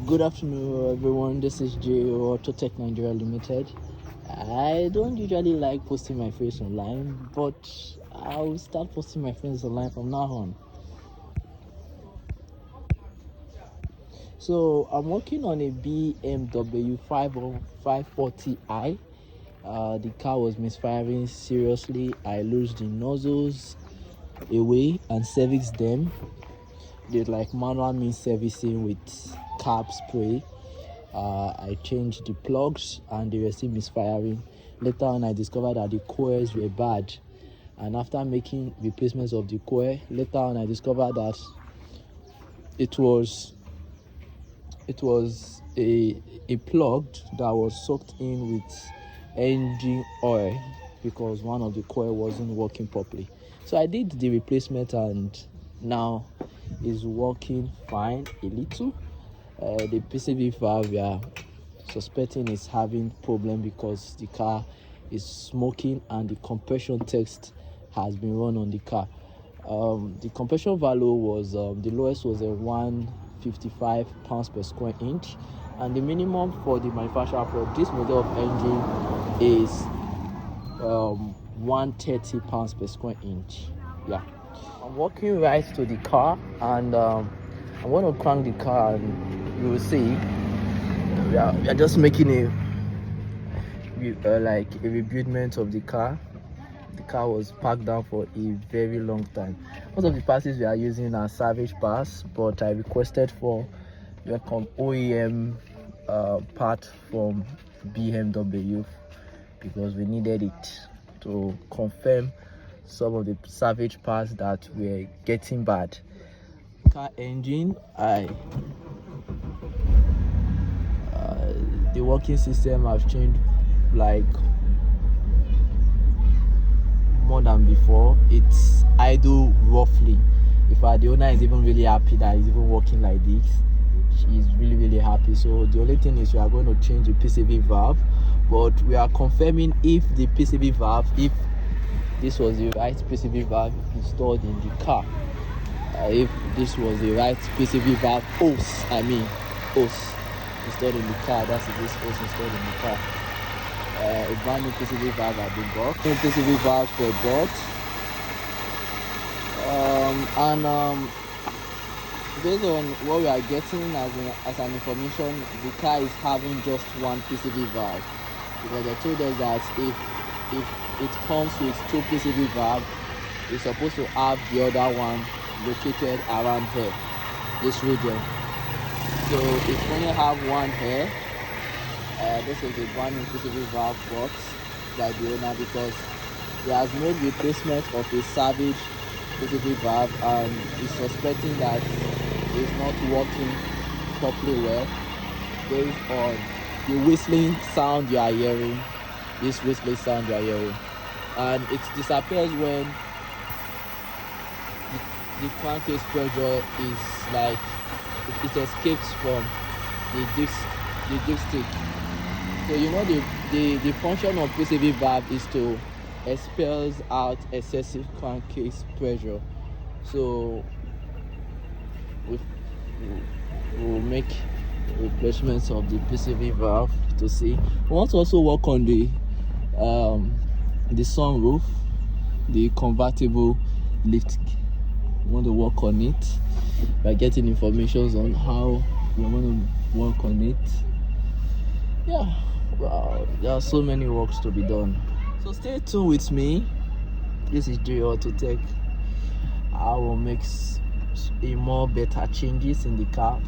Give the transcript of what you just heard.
Good afternoon, everyone. This is JO Autotech Nigeria Limited. I don't usually like posting my face online, but I'll start posting my friends online from now on. So I'm working on a BMW 540i. The car was misfiring seriously. I loosed the nozzles away and serviced them. Did like manual means servicing with carb spray. I changed the plugs and they were still misfiring. Later on, I discovered that the coils were bad, and after making replacements of the coil, later on I discovered that it was a plug that was soaked in with engine oil because one of the coil wasn't working properly. So I did the replacement and now is working fine a little. The PCV valve we are suspecting is having problem because the car is smoking and the compression test has been run on the car. The compression value was the lowest was a 155 pounds per square inch, and the minimum for the manufacturer for this model of engine is 130 pounds per square inch. Yeah, I'm walking right to the car and I'm going to crank the car and you will see we are just making a rebuildment of the car. The car was packed down for a very long time. Most of the passes we are using are salvage pass, but I requested for OEM part from BMW because we needed it to confirm some of the salvage parts that were getting bad. Car engine, the working system have changed like more than before. It's idle roughly. In fact, the owner is even really happy that it's even working like this. She's really happy. So the only thing is we are going to change the PCV valve, but we are confirming if the PCV valve, if this was the right PCV valve installed in the car. If this was the right PCV valve hose installed in the car, that's this hose installed in the car. A brand new PCV valve had been bought. New PCV valves were bought. Based on what we are getting as an information, the car is having just one PCV valve, because they told us that if it comes with two PCV valves, it's supposed to have the other one located around here, this region. So it's only have one here. This is a brand new PCV valve box by the owner because he has made replacement of a salvage PCV valve and is suspecting that it's not working properly well based on the whistling sound you are hearing. This whistling sound you are hearing, and it disappears when the crankcase pressure is like it escapes from the dipstick. So you know the function of PCV valve is to expel out excessive crankcase pressure. So we'll make replacements of the PCV valve to see. We want to also work on the sunroof, the convertible lift. We want to work on it by getting information on how we want to work on it. Yeah, wow, there are so many works to be done. So stay tuned with me. This is JO Autotech. I will make a more better changes in the car.